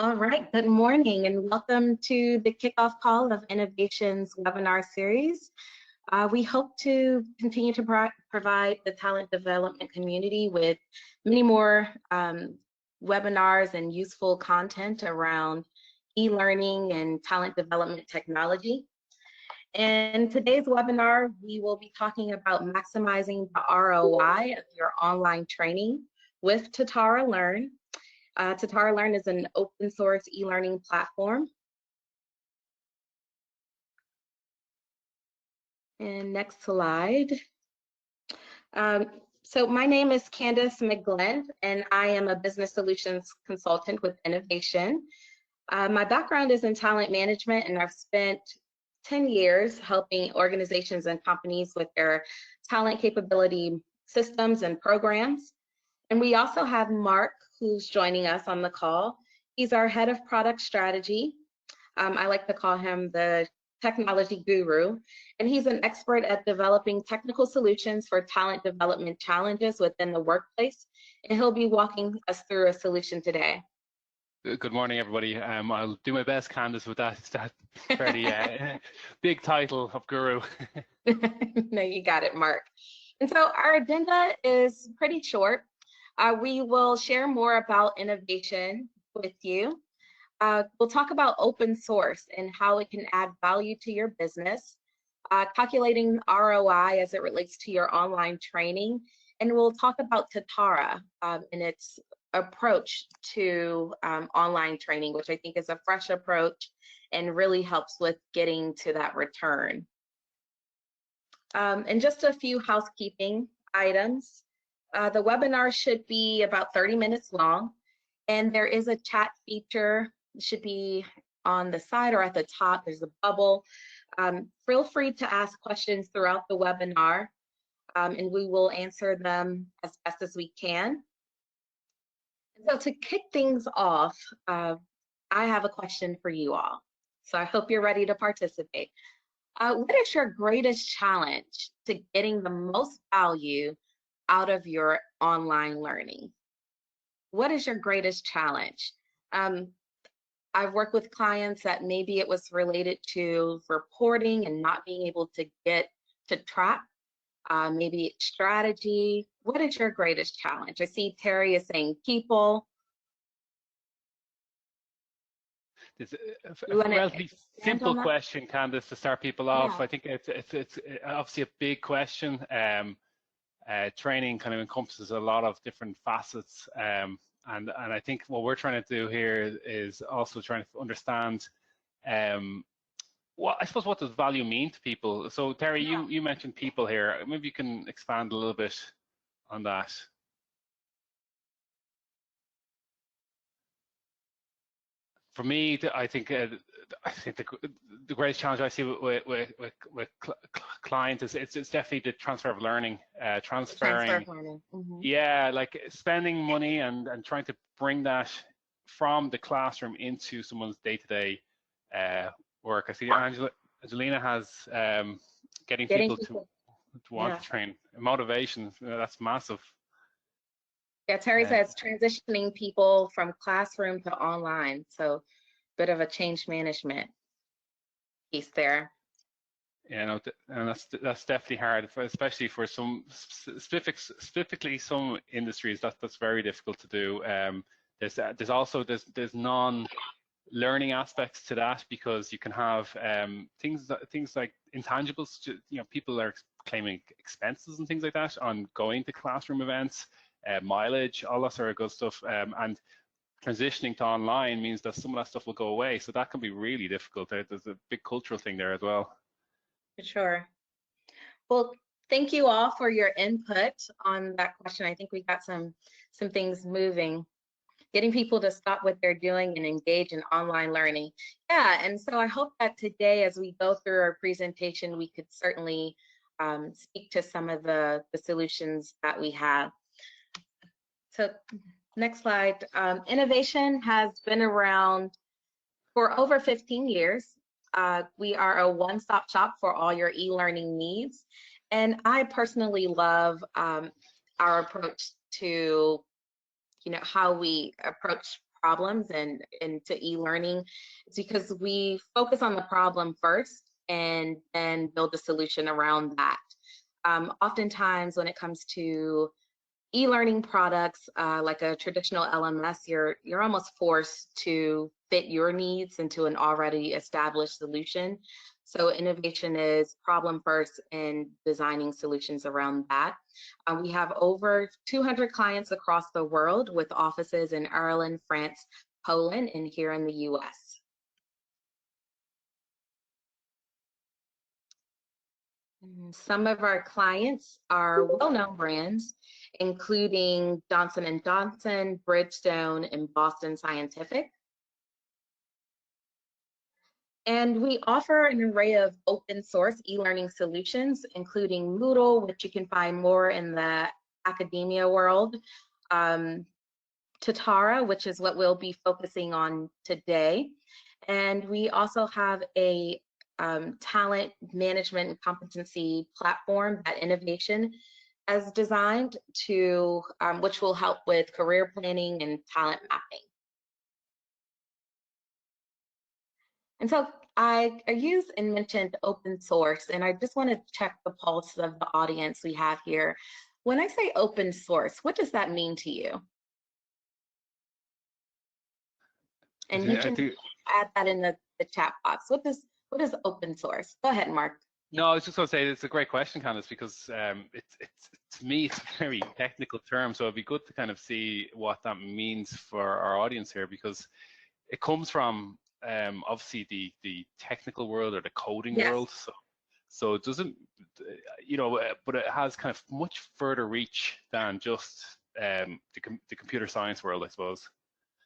All right, good morning and welcome to the kickoff call of Innovation's webinar series. We hope to continue to provide the talent development community with many more webinars and useful content around e-learning and talent development technology. In today's webinar, we will be talking about maximizing the ROI of your online training with Totara Learn. Totara Learn is an open source e-learning platform. And next slide. So my name is Candice McGlynn, and I am a business solutions consultant with Enovation. My background is in talent management, and I've spent 10 years helping organizations and companies with their talent capability systems and programs. And we also have Mark, who's joining us on the call. He's our head of product strategy. I like to call him the technology guru, and he's an expert at developing technical solutions for talent development challenges within the workplace, and he'll be walking us through a solution today. Good morning, everybody. I'll do my best, Candice, with that fairly big title of guru. No, you got it, Mark. And so our agenda is pretty short. We will share more about innovation with you. We'll talk about open source and how it can add value to your business, calculating ROI as it relates to your online training, and we'll talk about Totara and its approach to online training, which I think is a fresh approach and really helps with getting to that return. And just a few housekeeping items. The webinar should be about 30 minutes long, and there is a chat feature. It should be on the side or at the top. There's a bubble. Feel free to ask questions throughout the webinar, and we will answer them as best as we can. And so to kick things off, I have a question for you all. So I hope you're ready to participate. What is your greatest challenge to getting the most value out of your online learning? What is your greatest challenge? I've worked with clients that maybe it was related to reporting and not being able to get to track, maybe it's strategy. What is your greatest challenge? I see Terry is saying people. It's a relatively simple question, Candice, to start people off. Yeah. I think it's obviously a big question. Training kind of encompasses a lot of different facets, and I think what we're trying to do here is also trying to understand what does value mean to people. So Terry, yeah, you mentioned people here. Maybe you can expand a little bit on that. For me, I think the greatest challenge I see with clients is it's definitely the transfer of learning, transferring. Mm-hmm. Yeah, like spending money and trying to bring that from the classroom into someone's day-to-day work. I see Angelina has getting people to want to train. Motivation, that's massive. Yeah, Terry says transitioning people from classroom to online, so bit of a change management piece there. Yeah, no, and that's definitely hard, especially for some specifically some industries. That's very difficult to do. There's also non-learning aspects to that, because you can have things like intangibles. You know, people are claiming expenses and things like that on going to classroom events. Mileage, all that sort of good stuff, and transitioning to online means that some of that stuff will go away. So that can be really difficult. There's a big cultural thing there as well. For sure. Well, thank you all for your input on that question. I think we got some things moving, getting people to stop what they're doing and engage in online learning. Yeah, and so I hope that today, as we go through our presentation, we could certainly speak to some of the solutions that we have. So next slide. Enovation has been around for over 15 years. We are a one-stop shop for all your e-learning needs. And I personally love our approach to, how we approach problems and into e-learning, it's because we focus on the problem first and then build a solution around that. Oftentimes when it comes to e-learning products, like a traditional LMS, you're almost forced to fit your needs into an already established solution. So innovation is problem first and designing solutions around that. We have over 200 clients across the world with offices in Ireland, France, Poland, and here in the US. Some of our clients are well-known brands, including Johnson & Johnson, Bridgestone, and Boston Scientific. And we offer an array of open source e-learning solutions, including Moodle, which you can find more in the academia world, Totara, which is what we'll be focusing on today. And we also have a talent management and competency platform that Enovation has designed to, which will help with career planning and talent mapping. And so I used and mentioned open source, and I just want to check the pulse of the audience we have here. When I say open source, what does that mean to you? And you can add that in the chat box. What is open source? Go ahead, Mark. No, I was just going to say it's a great question, Candice, because it's to me it's a very technical term, so it'd be good to kind of see what that means for our audience here, because it comes from obviously the technical world or the coding world. So it doesn't, you know, but it has kind of much further reach than just the computer science world, I suppose.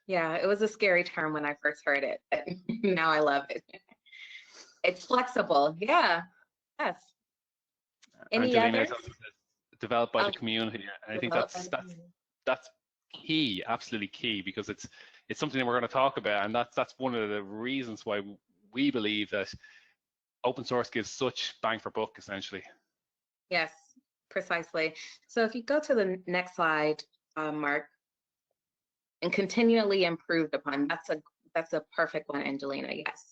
Yeah, it was a scary term when I first heard it. Now I love it. It's flexible. Yeah. Yes. Any others? Developed by the community. And I think that's key, absolutely key, because it's something that we're going to talk about, and that's one of the reasons why we believe that open source gives such bang for buck, essentially. Yes, precisely. So if you go to the next slide, Mark, and continually improved upon, that's a perfect one, Angelina. Yes.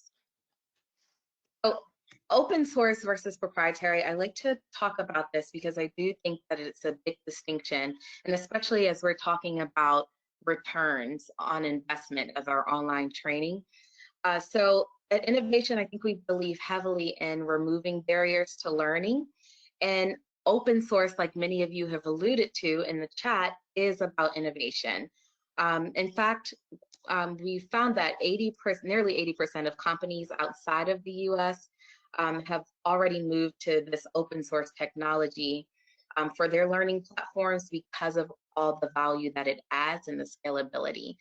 So open source versus proprietary, I like to talk about this because I do think that it's a big distinction, and especially as we're talking about returns on investment of our online training. So at Enovation, I think we believe heavily in removing barriers to learning, and open source, like many of you have alluded to in the chat, is about innovation. In fact, we found that nearly 80% of companies outside of the US have already moved to this open source technology for their learning platforms because of all the value that it adds and the scalability.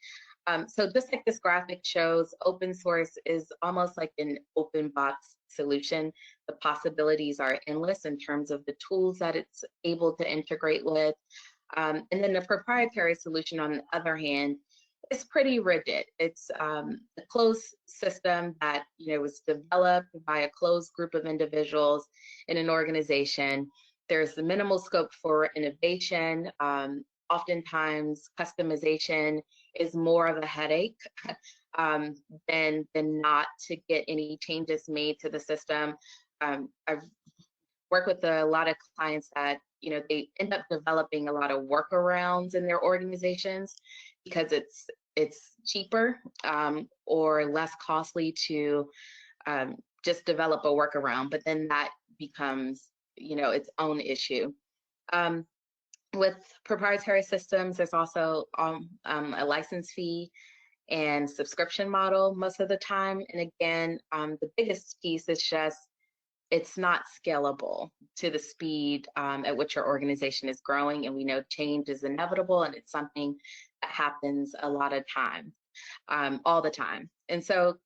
So just like this graphic shows, open source is almost like an open box solution. The possibilities are endless in terms of the tools that it's able to integrate with. And then the proprietary solution, on the other hand, is pretty rigid. It's a closed system that was developed by a closed group of individuals in an organization. There's the minimal scope for innovation. Oftentimes, customization is more of a headache than not to get any changes made to the system. I've worked with a lot of clients that they end up developing a lot of workarounds in their organizations because it's cheaper or less costly to just develop a workaround, but then that becomes its own issue. With proprietary systems, there's also a license fee and subscription model most of the time. And again, the biggest piece is just it's not scalable to the speed at which your organization is growing. And we know change is inevitable, and it's something that happens a lot of times, all the time. And so,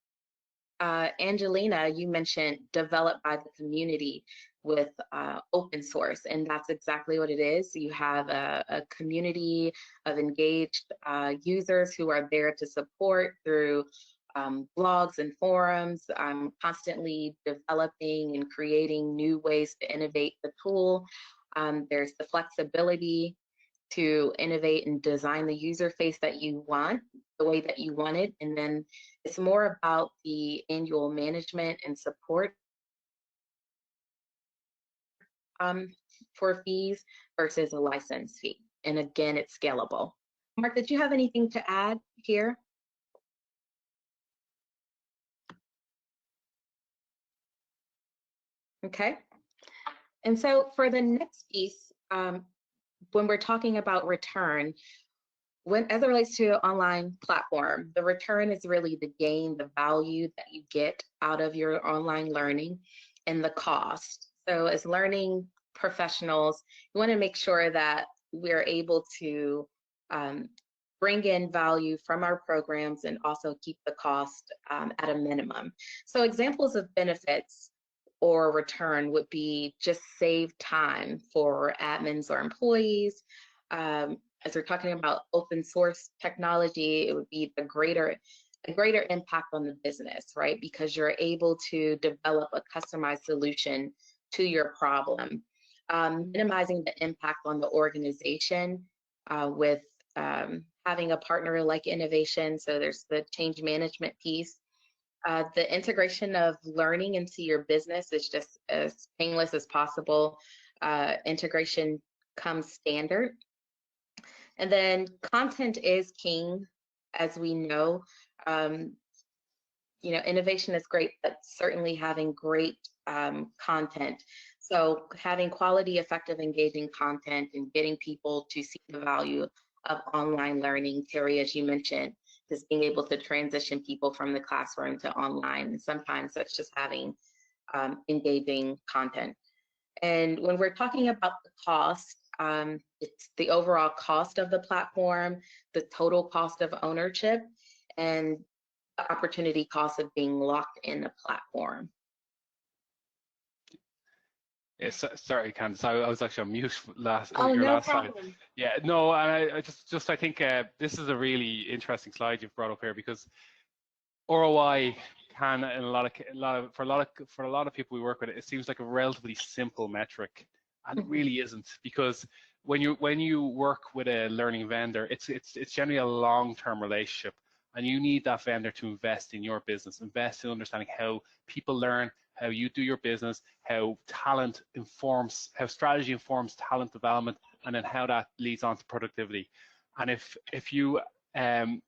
Angelina, you mentioned developed by the community with open source, and that's exactly what it is. You have a community of engaged users who are there to support through blogs and forums, constantly developing and creating new ways to innovate the tool. There's the flexibility to innovate and design the user face that you want the way that you want it. And then it's more about the annual management and support for fees versus a license fee. And again, it's scalable. Mark, did you have anything to add here? Okay. And so for the next piece, when we're talking about return, as it relates to an online platform, the return is really the gain, the value that you get out of your online learning and the cost. So as learning professionals, you want to make sure that we're able to bring in value from our programs and also keep the cost at a minimum. So examples of benefits or return would be just save time for admins or employees. As we're talking about open source technology, it would be a greater impact on the business, right? Because you're able to develop a customized solution to your problem. Minimizing the impact on the organization with having a partner like Enovation. So there's the change management piece. The integration of learning into your business is just as painless as possible. Integration comes standard. And then content is king, as we know. Innovation is great, but certainly having great content. So having quality, effective, engaging content and getting people to see the value of online learning. Terry, as you mentioned, just being able to transition people from the classroom to online. And sometimes that's just having engaging content. And when we're talking about the cost, it's the overall cost of the platform, the total cost of ownership, and the opportunity cost of being locked in the platform. Yeah, sorry, Candice. I was actually on mute last. Oh, your no last problem. slide. Yeah, no, I think this is a really interesting slide you've brought up here, because ROI can, in for a lot of people we work with, it seems like a relatively simple metric, and it really isn't, because when you work with a learning vendor, it's generally a long-term relationship, and you need that vendor to invest in your business, invest in understanding how people learn, how you do your business, how strategy informs talent development, and then how that leads on to productivity. And if you and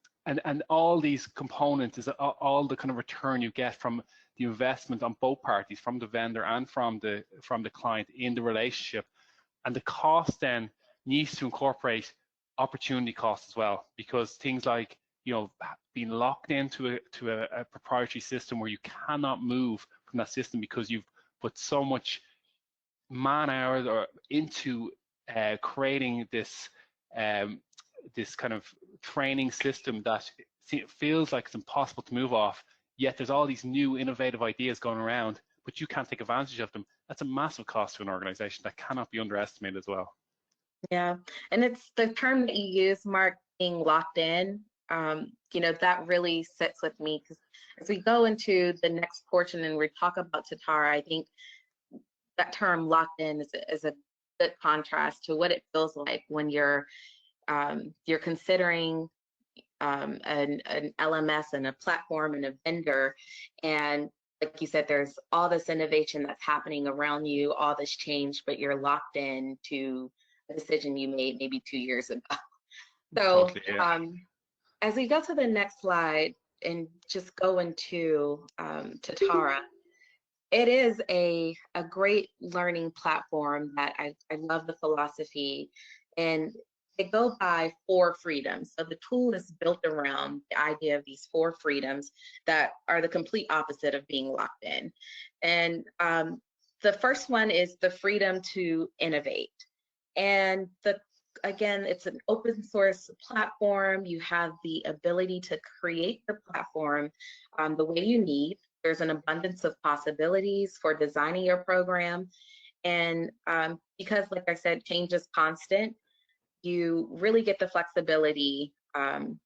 all these components is all the kind of return you get from the investment on both parties, from the vendor and from the client in the relationship. And the cost then needs to incorporate opportunity costs as well, because things like, being locked into a proprietary system where you cannot move from that system because you've put so much man hours into creating this this kind of training system that it feels like it's impossible to move off, yet there's all these new innovative ideas going around, but you can't take advantage of them. That's a massive cost to an organization that cannot be underestimated as well. Yeah, and it's the term that you use, Mark, being locked in. That really sits with me, because as we go into the next portion and we talk about Totara, I think that term locked in is a good contrast to what it feels like when you're considering an LMS and a platform and a vendor, and like you said, there's all this innovation that's happening around you, all this change, but you're locked in to a decision you made maybe 2 years ago. So totally, yeah. As we go to the next slide and just go into Totara, it is a great learning platform that I love the philosophy, and they go by 4 freedoms. So the tool is built around the idea of these 4 freedoms that are the complete opposite of being locked in. And the first one is the freedom to innovate. And again, it's an open source platform. You have the ability to create the platform the way you need. There's an abundance of possibilities for designing your program. And because, like I said, change is constant, you really get the flexibility for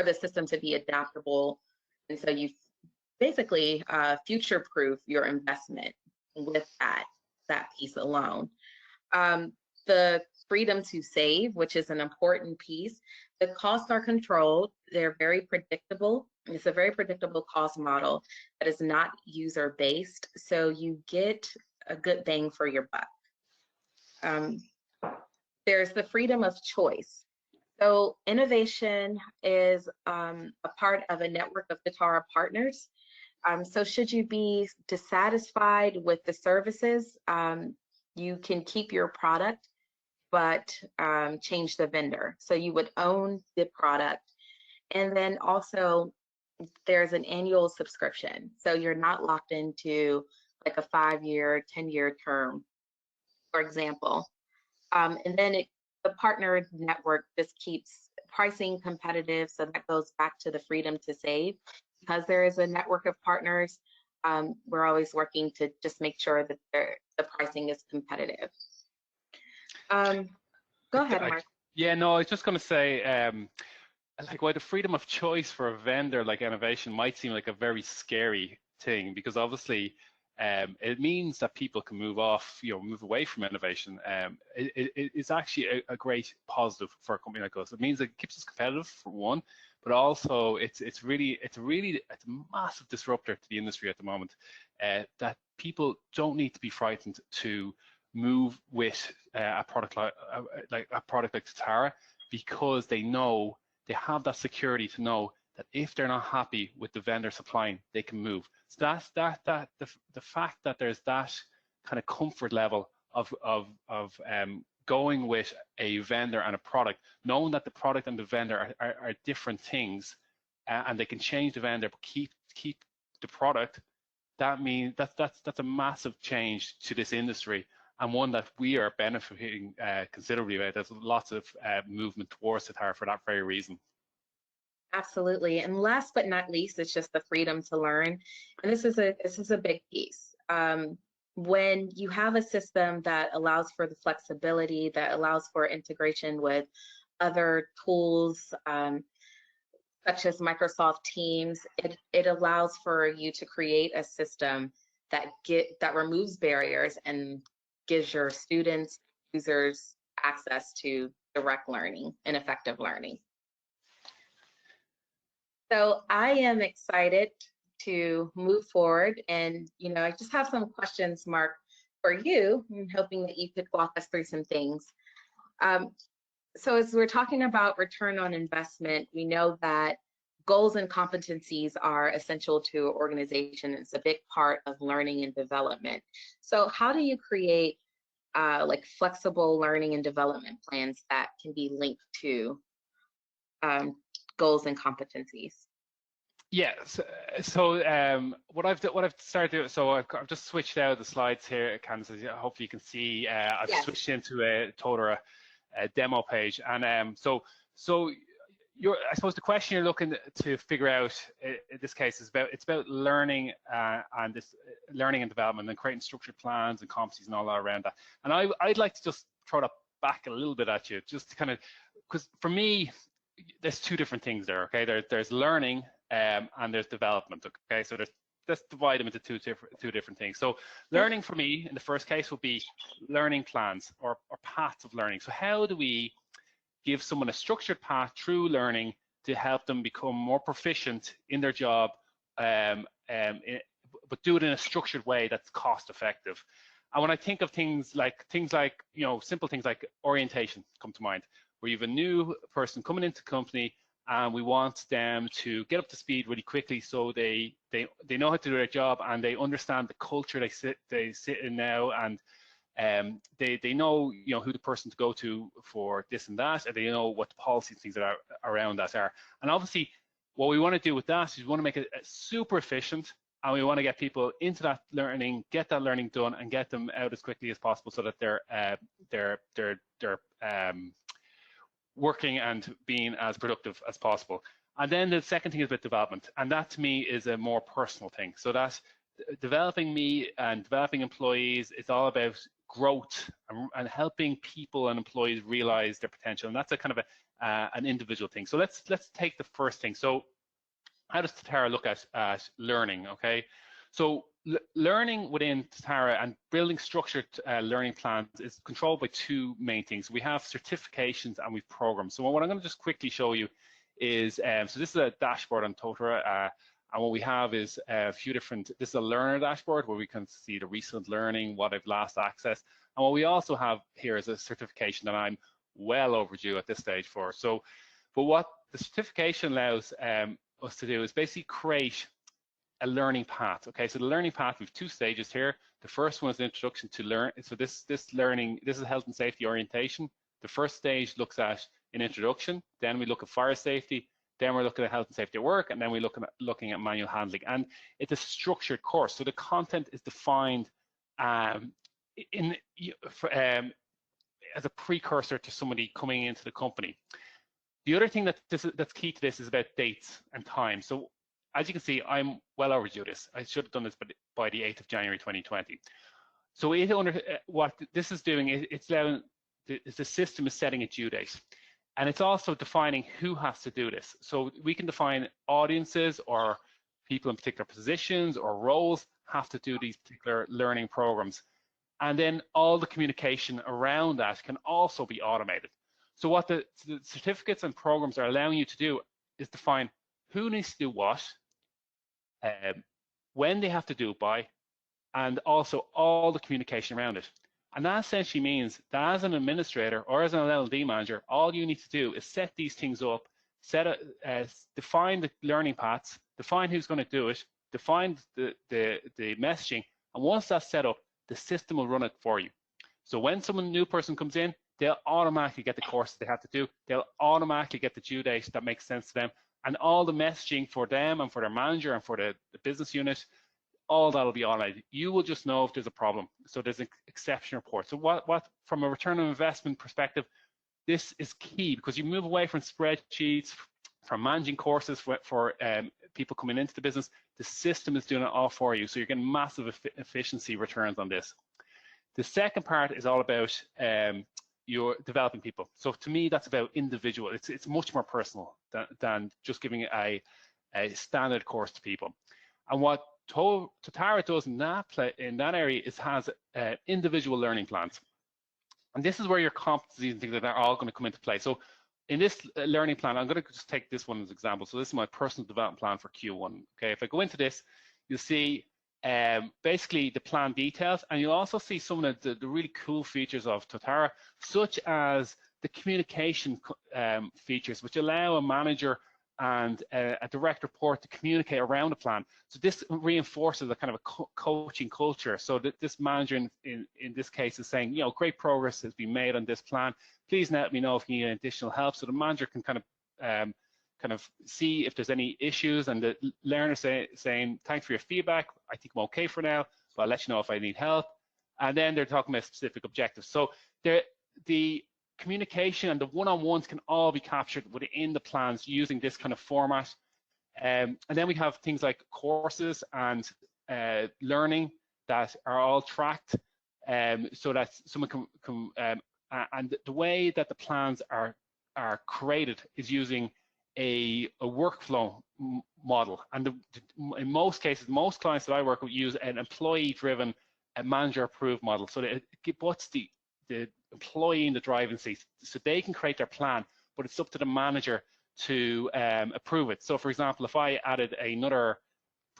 the system to be adaptable. And so you basically future-proof your investment with that piece alone. The freedom to save, which is an important piece. the costs are controlled. They're very predictable. It's a very predictable cost model that is not user-based, so you get a good bang for your buck. There's the freedom of choice. So Enovation is a part of a network of Totara partners. So should you be dissatisfied with the services, you can keep your product, but change the vendor. So you would own the product. And then also there's an annual subscription. So you're not locked into like a 5-year, 10-year term, for example. And then the partner network just keeps pricing competitive. So that goes back to the freedom to save. Because there is a network of partners, we're always working to just make sure that the pricing is competitive. Go ahead, Mark. Yeah, no, I was just going to say, like, why the freedom of choice for a vendor like Enovation might seem like a very scary thing, because obviously it means that people can move away from Enovation. It's actually a great positive for a company like us. It means it keeps us competitive, for one, but also it's a massive disruptor to the industry at the moment. That people don't need to be frightened to move with a product like Totara, because they know they have that security to know that if they're not happy with the vendor supplying, they can move. So the fact that there's that kind of comfort level of going with a vendor and a product, knowing that the product and the vendor are different things, and they can change the vendor but keep the product. That means that's a massive change to this industry, and one that we are benefiting considerably about. There's lots of movement towards Totara for that very reason. Absolutely. And last but not least, it's just the freedom to learn. And this is a big piece. When you have a system that allows for the flexibility, that allows for integration with other tools, such as Microsoft Teams, it allows for you to create a system that removes barriers and gives your students, users, access to direct learning and effective learning. So I am excited to move forward, and I just have some questions, Mark, for you. I'm hoping that you could walk us through some things. So as we're talking about return on investment, we know that goals and competencies are essential to an organization. It's a big part of learning and development. So how do you create like flexible learning and development plans that can be linked to goals and competencies? Yes. So what I've started doing, so I've just switched out the slides here, Candice. Hopefully you can see. I've switched into a Totara demo page, and so I suppose the question you're looking to figure out in this case is about learning and this learning and development, and creating structured plans and competencies and all that around that. And I'd like to just throw that back a little bit at you, just to kind of, because for me, there's two different things there. Okay, there's learning and there's development. Okay, so let's divide them into two different things. So learning for me in the first case will be learning plans or paths of learning. So how do we give someone a structured path through learning to help them become more proficient in their job, but do it in a structured way that's cost effective? And when I think of things like simple things like orientation come to mind, where you have a new person coming into the company and we want them to get up to speed really quickly, so they know how to do their job and they understand the culture they sit in now, and they know who the person to go to for this and that, and they know what the policies and things that are around that are. And obviously what we want to do with that is we want to make it super efficient, and we want to get people into that learning, get that learning done, and get them out as quickly as possible, so that they're working and being as productive as possible. And then the second thing is about development, and that to me is a more personal thing. So that's developing me and developing employees. It's all about growth and helping people and employees realize their potential, and that's a kind of an individual thing. So let's take the first thing. So how does Totara look at learning? Okay, so learning within Totara and building structured learning plans is controlled by two main things. We have certifications and we have programs. So what I'm going to just quickly show you is, so this is a dashboard on Totara, and what we have is a few different, this is a learner dashboard where we can see the recent learning, what I've last accessed. And what we also have here is a certification that I'm well overdue at this stage for. So, but what the certification allows us to do is basically create a learning path. Okay, so the learning path, we have two stages here. The first one is the introduction to learn. So this learning, this is health and safety orientation. The first stage looks at an introduction, then we look at fire safety, then we're looking at health and safety at work, and then we're looking at manual handling. And it's a structured course, so the content is defined as a precursor to somebody coming into the company. The other thing that's key to this is about dates and time. So as you can see, I'm well overdue this. I should have done this by the 8th of January 2020. So what this is doing is it's allowing the system is setting a due date. And it's also defining who has to do this. So we can define audiences or people in particular positions or roles have to do these particular learning programs. And then all the communication around that can also be automated. So what the certificates and programs are allowing you to do is define who needs to do what, when they have to do it by, and also all the communication around it. And that essentially means that as an administrator or as an LLD manager, all you need to do is set these things up, define the learning paths, define who's going to do it, define the messaging, and once that's set up, the system will run it for you. So when a new person comes in, they'll automatically get the course they have to do. They'll automatically get the due date that makes sense to them, and all the messaging for them and for their manager and for the business unit, all that'll be automated. You will just know if there's a problem. So there's an exception report. So what from a return on investment perspective, this is key because you move away from spreadsheets, from managing courses for people coming into the business. The system is doing it all for you. So you're getting massive efficiency returns on this. The second part is all about you're developing people. So to me, that's about individual. It's much more personal than just giving a standard course to people. And what Totara does in that area is has individual learning plans. And this is where your competencies and things like that are all going to come into play. So in this learning plan, I'm going to just take this one as an example. So this is my personal development plan for Q1. Okay, if I go into this, you'll see basically the plan details, and you'll also see some of the really cool features of Totara, such as the communication features, which allow a manager and a direct report to communicate around the plan. So this reinforces a kind of a coaching culture. So that this manager in this case is saying, you know, great progress has been made on this plan. Please let me know if you need additional help. So the manager can kind of see if there's any issues, and the learner saying, thanks for your feedback. I think I'm okay for now, but I'll let you know if I need help. And then they're talking about specific objectives. So the communication and the one-on-ones can all be captured within the plans using this kind of format. And then we have things like courses and learning that are all tracked, so that someone can and the way that the plans are created is using a workflow model. And in most cases, most clients that I work with use an employee-driven, manager-approved model. So that it puts the employee in the driving seat, so they can create their plan, but it's up to the manager to approve it. So for example, if I added another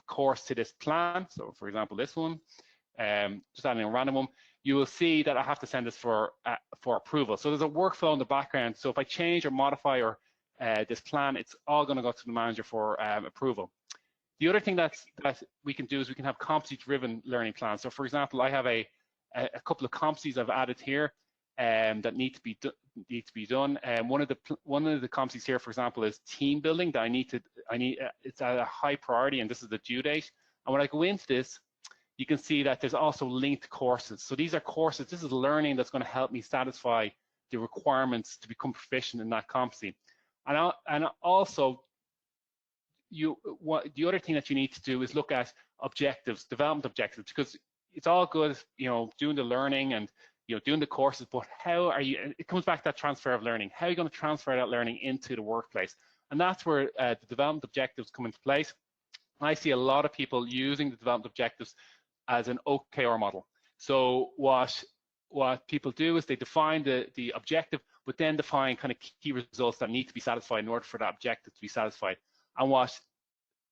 course to this plan, so for example this one, just adding a random one, you will see that I have to send this for approval. So there's a workflow in the background. So if I change or modify this plan, it's all going to go to the manager for approval. The other thing that we can do is we can have competency-driven learning plans. So for example, I have a couple of competencies I've added here that need to be done. One of the competencies here, for example, is team building. That it's at a high priority, and this is the due date. And when I go into this, you can see that there's also linked courses. So these are courses. This is learning that's going to help me satisfy the requirements to become proficient in that competency. And also, the other thing that you need to do is look at objectives, development objectives, because it's all good, you know, doing the learning and, you know, doing the courses, but how are you, it comes back to that transfer of learning. How are you going to transfer that learning into the workplace? And that's where the development objectives come into place. I see a lot of people using the development objectives as an OKR model. So what people do is they define the objective, but then define kind of key results that need to be satisfied in order for that objective to be satisfied. And what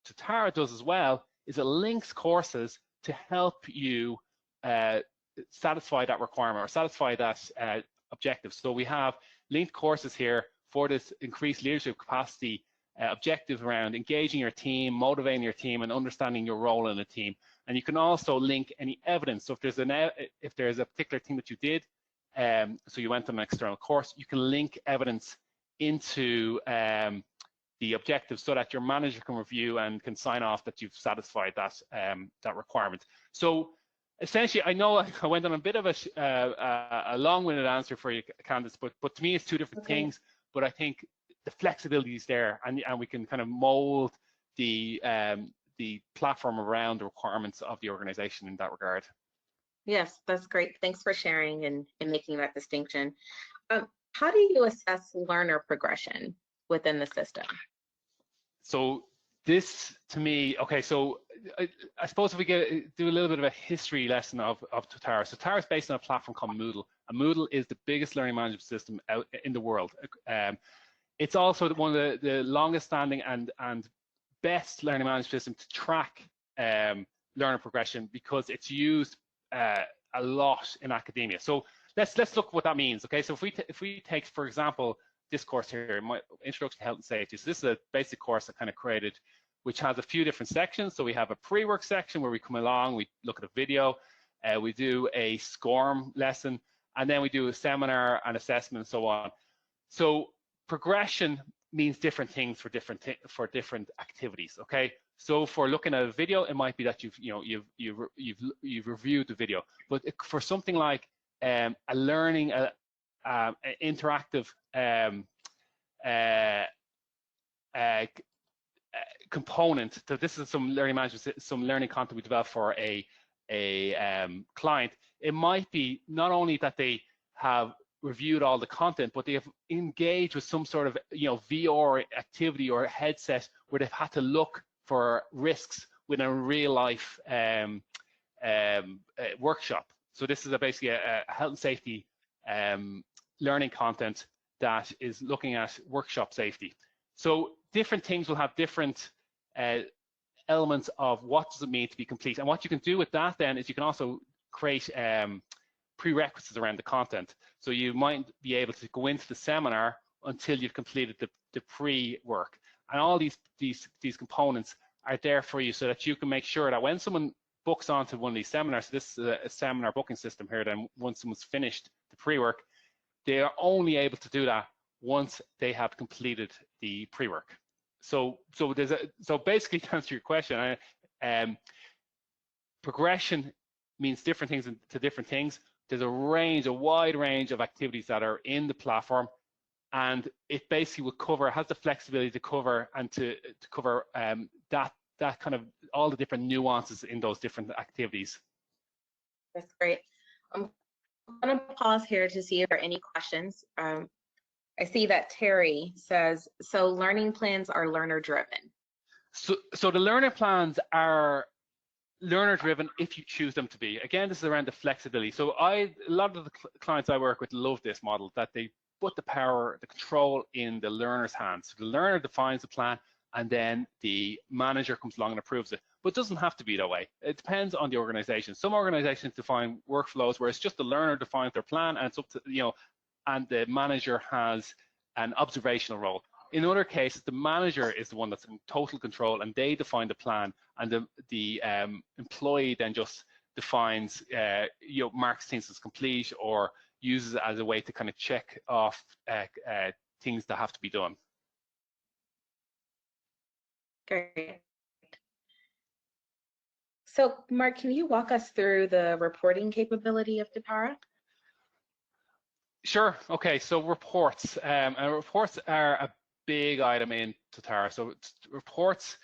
Totara does as well is it links courses to help you satisfy that requirement or satisfy that objective. So we have linked courses here for this increased leadership capacity objective around engaging your team, motivating your team, and understanding your role in the team. And you can also link any evidence. So if there's a particular thing that you did, so you went on an external course, you can link evidence into the objective so that your manager can review and can sign off that you've satisfied that that requirement. So essentially, I know I went on a bit of a long-winded answer for you, Candice, but to me it's two different things. But I think the flexibility is there, and we can kind of mold the platform around the requirements of the organization in that regard. Yes, that's great. Thanks for sharing and making that distinction. How do you assess learner progression within the system? So this, to me, okay, so I suppose if we do a little bit of a history lesson of Totara. So Totara is based on a platform called Moodle, and Moodle is the biggest learning management system out in the world. It's also one of the longest standing and best learning management system to track learner progression, because it's used a lot in academia. So let's look what that means. Okay, so if we take, for example, this course here, my Introduction to Health and Safety. So this is a basic course I kind of created, which has a few different sections. So we have a pre-work section where we come along, we look at a video, we do a SCORM lesson, and then we do a seminar and assessment and so on. So progression means different things for different activities. Okay, so for looking at a video, it might be that you've reviewed the video, but for something like a learning interactive component. So this is some learning management, some learning content we developed for a client. It might be not only that they have reviewed all the content, but they have engaged with some sort of VR activity or headset where they've had to look for risks within a real life workshop. So this is basically a health and safety learning content that is looking at workshop safety. So different things will have different elements of what does it mean to be complete. And what you can do with that then is you can also create prerequisites around the content. So you might be able to go into the seminar until you've completed the pre-work. And all these components are there for you so that you can make sure that when someone books onto one of these seminars, this is a seminar booking system here, then once someone's finished the pre-work, they are only able to do that once they have completed the pre-work. So basically, to answer your question, progression means different things to different things. There's a wide range of activities that are in the platform, and it basically has the flexibility to cover and to cover that kind of all the different nuances in those different activities. That's great. I'm going to pause here to see if there are any questions. I see that Terry says, so learning plans are learner driven. So the learner plans are learner driven if you choose them to be. Again, this is around the flexibility. So a lot of the clients I work with love this model, that they put the power, the control in the learner's hands. So the learner defines the plan, and then the manager comes along and approves it. But it doesn't have to be that way. It depends on the organization. Some organizations define workflows where it's just the learner defines their plan, and it's up to, and the manager has an observational role. In other cases, the manager is the one that's in total control, and they define the plan, and the employee then just defines, marks things as complete or uses it as a way to kind of check off things that have to be done. Great. So, Mark, can you walk us through the reporting capability of Totara? Sure. Okay. So reports, and reports are a big item in Totara. So reports,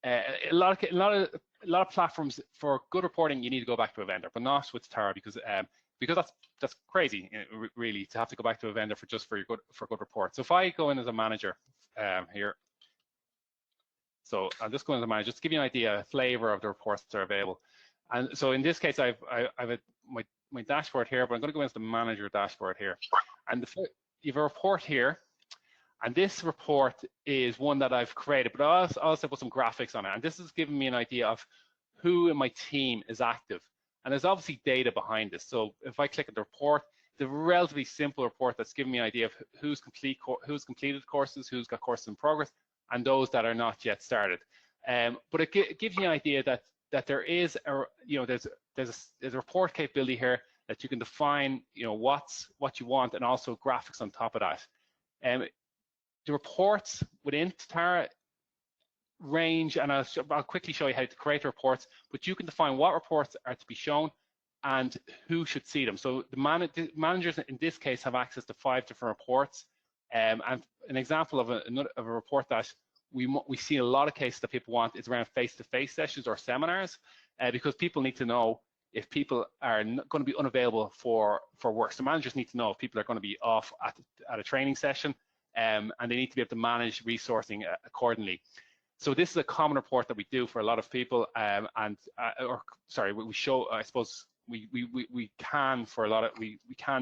a lot of platforms for good reporting, you need to go back to a vendor, but not with Totara, because that's crazy, really, to have to go back to a vendor for good reports. So if I go in as a manager here, So I'm just going to manage, just to give you an idea, a flavor of the reports that are available. And so in this case, I've my dashboard here, but I'm going to go into the manager dashboard here. And you have a report here. And this report is one that I've created, but I also put some graphics on it. And this is giving me an idea of who in my team is active. And there's obviously data behind this. So if I click on the report, it's a relatively simple report that's giving me an idea of who's completed courses, who's got courses in progress, and those that are not yet started. But it gives you an idea that there is there's a report capability here that you can define what you want, and also graphics on top of that. The reports within Totara range, and I'll quickly show you how to create reports, but you can define what reports are to be shown and who should see them. So the managers in this case have access to 5 different reports. And an example of a report that we see a lot of cases that people want is around face-to-face sessions or seminars, because people need to know if people are going to be unavailable for work. So managers need to know if people are going to be off at a training session, and they need to be able to manage resourcing accordingly. So this is a common report that we do for a lot of people, we show, I suppose, we can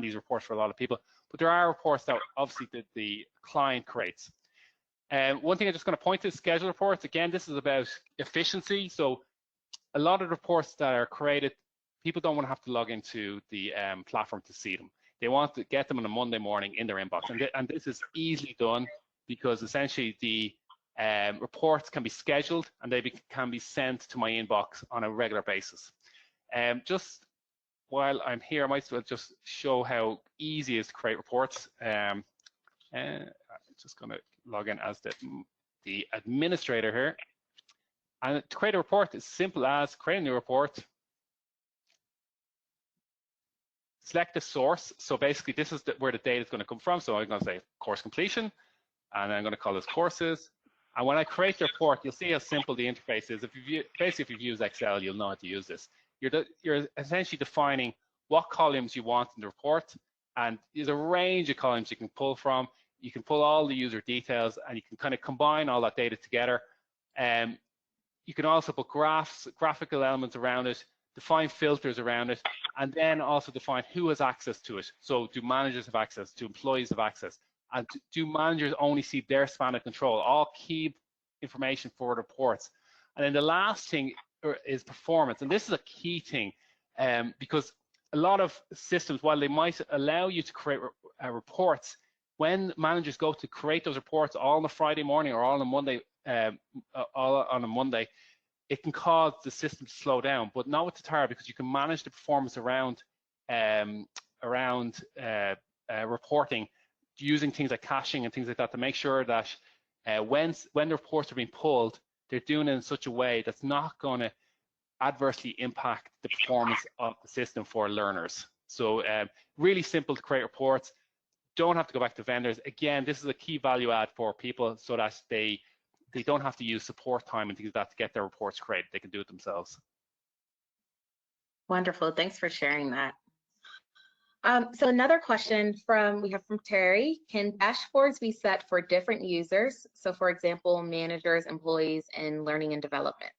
these reports for a lot of people, but there are reports that obviously the client creates. One thing I'm just going to point to is schedule reports. Again, this is about efficiency. So a lot of reports that are created, people don't want to have to log into the platform to see them. They want to get them on a Monday morning in their inbox, and this is easily done because essentially the reports can be scheduled and they can be sent to my inbox on a regular basis. Just while I'm here, I might as well just show how easy it is to create reports. I'm just going to log in as the administrator here. And to create a report, it's simple as create a new report, select the source. So basically, this is where the data is going to come from. So I'm going to say course completion, and I'm going to call this courses. And when I create the report, you'll see how simple the interface is. If you've used Excel, you'll know how to use this. You're essentially defining what columns you want in the report, and there's a range of columns you can pull from. You can pull all the user details, and you can kind of combine all that data together. You can also put graphical elements around it, define filters around it, and then also define who has access to it. So do managers have access? Do employees have access? And do managers only see their span of control? All key information for reports. And then the last thing is performance. And this is a key thing because a lot of systems, while they might allow you to create reports, when managers go to create those reports all on a Friday morning or all on a Monday, it can cause the system to slow down, but not with Totara, because you can manage the performance around reporting using things like caching and things like that to make sure that when the reports are being pulled, they're doing it in such a way that's not going to adversely impact the performance of the system for learners. So really simple to create reports. Don't have to go back to vendors. Again, this is a key value add for people so that they don't have to use support time and things like that to get their reports created. They can do it themselves. Wonderful. Thanks for sharing that. So another question we have from Terry: can dashboards be set for different users? So for example, managers, employees, and learning and development.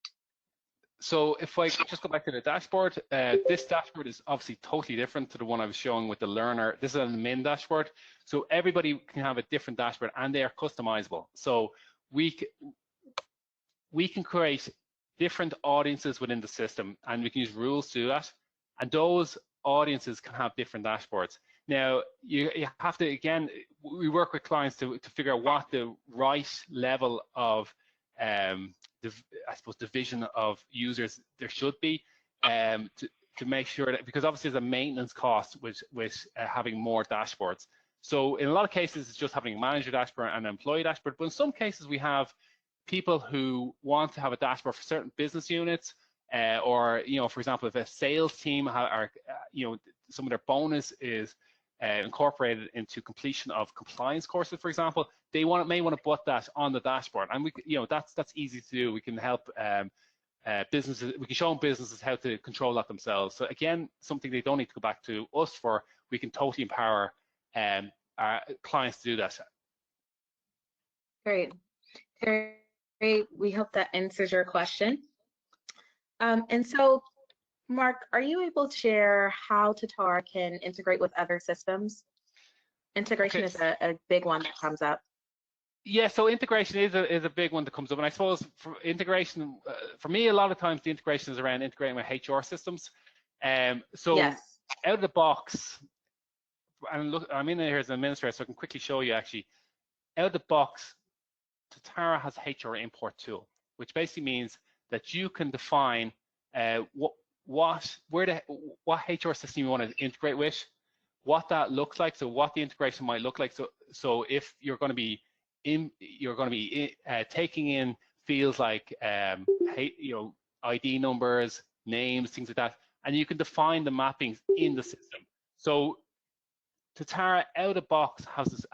So if I just go back to the dashboard, this dashboard is obviously totally different to the one I was showing with the learner. This is an admin dashboard. So everybody can have a different dashboard and they are customizable. So we can create different audiences within the system and we can use rules to do that. And those audiences can have different dashboards. Now, you have to, again, we work with clients to figure out what the right level of, I suppose, division of users there should be to make sure that, because obviously there's a maintenance cost with having more dashboards. So in a lot of cases, it's just having a manager dashboard and an employee dashboard, but in some cases we have people who want to have a dashboard for certain business units, or, for example, if a sales team some of their bonus is incorporated into completion of compliance courses, for example, they may want to put that on the dashboard, and that's easy to do. We can help businesses. We can show businesses how to control that themselves. So again, something they don't need to go back to us for. We can totally empower our clients to do that. Great. Great. We hope that answers your question. And so, Mark, are you able to share how Totara can integrate with other systems? Integration Okay. is a big one that comes up. Yeah, so integration is a big one that comes up, and I suppose for integration, for me, a lot of times the integration is around integrating with HR systems. So Yes. out of the box, and look, I'm in here as an administrator, so I can quickly show you actually. Out of the box, Totara has HR import tool, which basically means that you can define what HR system you want to integrate with, what that looks like, so what the integration might look like. So if you're going to be taking in fields like ID numbers, names, things like that, and you can define the mappings in the system. So Totara out of the box has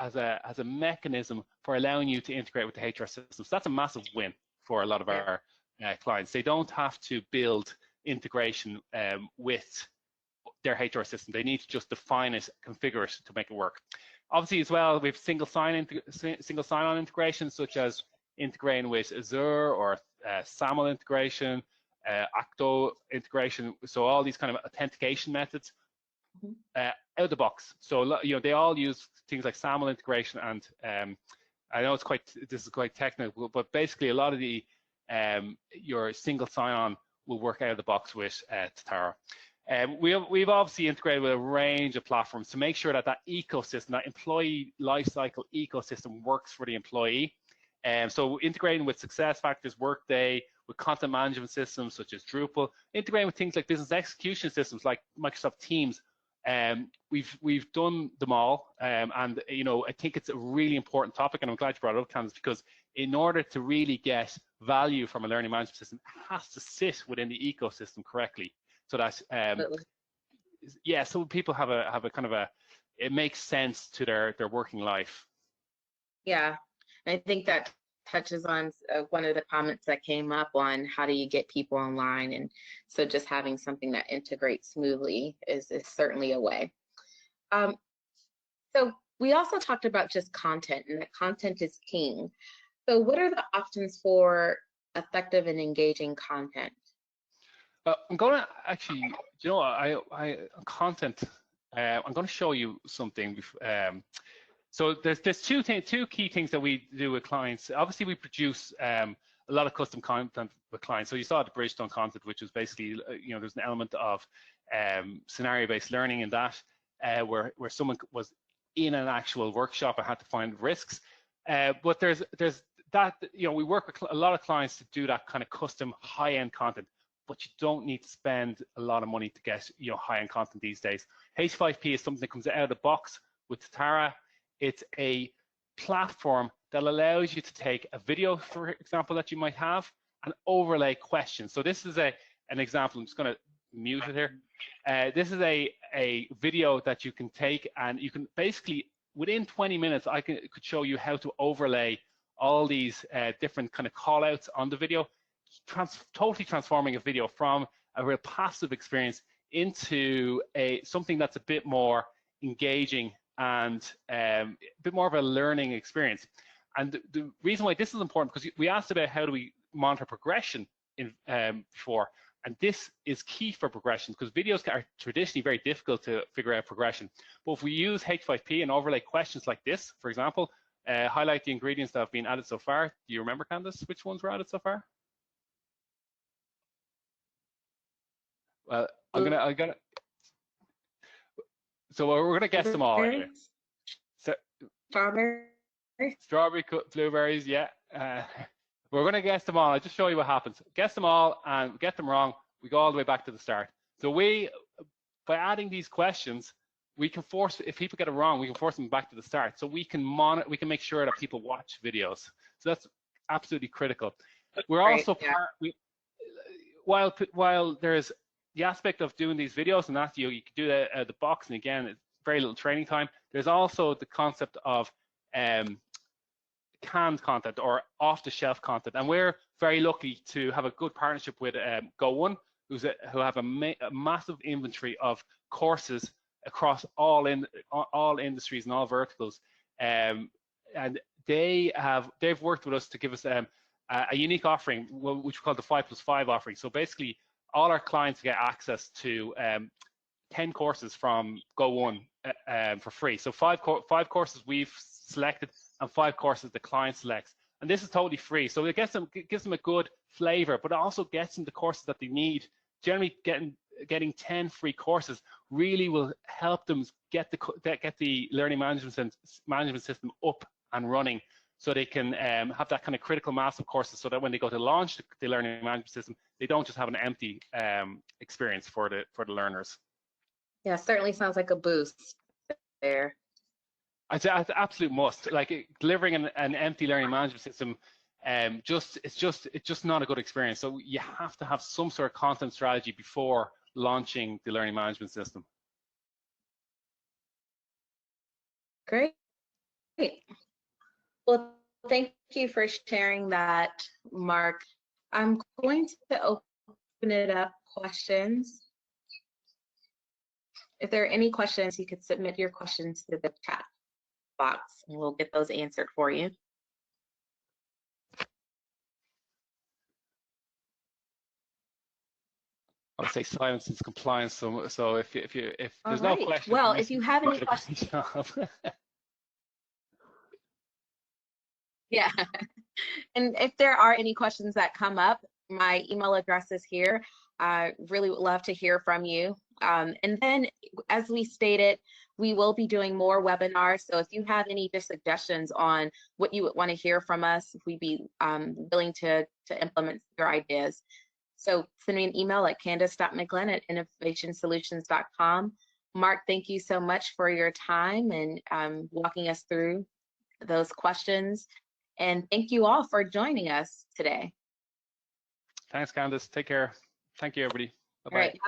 a mechanism for allowing you to integrate with the HR system. So that's a massive win for a lot of our clients. They don't have to build integration with their HR system. They need to just define it, configure it to make it work. Obviously, as well, we have single sign-on integration, such as integrating with Azure or SAML integration, Acto integration. So all these kind of authentication methods. Out of the box. So they all use things like SAML integration, and I know this is quite technical, but basically a lot of the your single sign-on will work out of the box with Totara. We've obviously integrated with a range of platforms to make sure that ecosystem, that employee lifecycle ecosystem, works for the employee. So integrating with SuccessFactors, Workday, with content management systems such as Drupal, integrating with things like business execution systems like Microsoft Teams. We've done them all, and I think it's a really important topic, and I'm glad you brought it up, Candice, because in order to really get value from a learning management system, it has to sit within the ecosystem correctly, so that so people have a kind of it makes sense to their working life. Yeah, I think that touches on one of the comments that came up on how do you get people online, and so just having something that integrates smoothly is certainly a way. So we also talked about just content, and that content is king. So what are the options for effective and engaging content? I'm going to actually, content. I'm going to show you something. So there's two key things that we do with clients. Obviously, we produce a lot of custom content with clients. So you saw the Bridgestone content, which was basically, there's an element of scenario-based learning in that, where someone was in an actual workshop and had to find risks. But there's that, we work with a lot of clients to do that kind of custom high-end content, but you don't need to spend a lot of money to get high-end content these days. H5P is something that comes out of the box with Totara. It's a platform that allows you to take a video, for example, that you might have, and overlay questions. So this is an example. I'm just going to mute it here. This is a video that you can take, and you can basically, within 20 minutes, I could show you how to overlay all these different kind of call-outs on the video, totally transforming a video from a real passive experience into something that's a bit more engaging and a bit more of a learning experience. And the reason why this is important, because we asked about how do we monitor progression before, and this is key for progression, because videos are traditionally very difficult to figure out progression. But if we use H5P and overlay questions like this, for example, highlight the ingredients that have been added so far. Do you remember, Candice, which ones were added so far? Well, so we're gonna guess them all. Anyway. So, strawberry, blueberries, yeah. We're gonna guess them all. I'll just show you what happens. Guess them all and get them wrong, we go all the way back to the start. So by adding these questions, we can force, if people get it wrong, we can force them back to the start. So we can make sure that people watch videos. So that's absolutely critical. We're also while there's the aspect of doing these videos and that you can do that at the box, and again, it's very little training time. There's also the concept of canned content or off-the-shelf content, and we're very lucky to have a good partnership with Go1, who have a massive inventory of courses across all industries and all verticals, and they've worked with us to give us a a unique offering, which we call the 5+5 offering. So basically, all our clients get access to 10 courses from Go One for free. So five courses we've selected and 5 courses the client selects. And this is totally free. So it gives them a good flavor, but it also gets them the courses that they need. Generally, getting 10 free courses really will help them get the learning management system up and running, so they can have that kind of critical mass of courses, so that when they go to launch the learning management system, they don't just have an empty experience for the learners. Yeah, certainly sounds like a boost there. It's an absolute must. Like, delivering an empty learning management system, it's just not a good experience. So you have to have some sort of content strategy before launching the learning management system. Great. Well, thank you for sharing that, Mark. I'm going to open it up questions. If there are any questions, you could submit your questions to the chat box and we'll get those answered for you. I would say silence is compliance. So if there's no questions, well, if you have any questions, yeah. And if there are any questions that come up, my email address is here. I really would love to hear from you. And then, as we stated, we will be doing more webinars. So if you have any just suggestions on what you would want to hear from us, we'd be willing to implement your ideas. So send me an email at candice.mcglenn@innovationsolutions.com. Mark, thank you so much for your time and walking us through those questions. And thank you all for joining us today. Thanks, Candice. Take care. Thank you, everybody. Bye-bye. All right.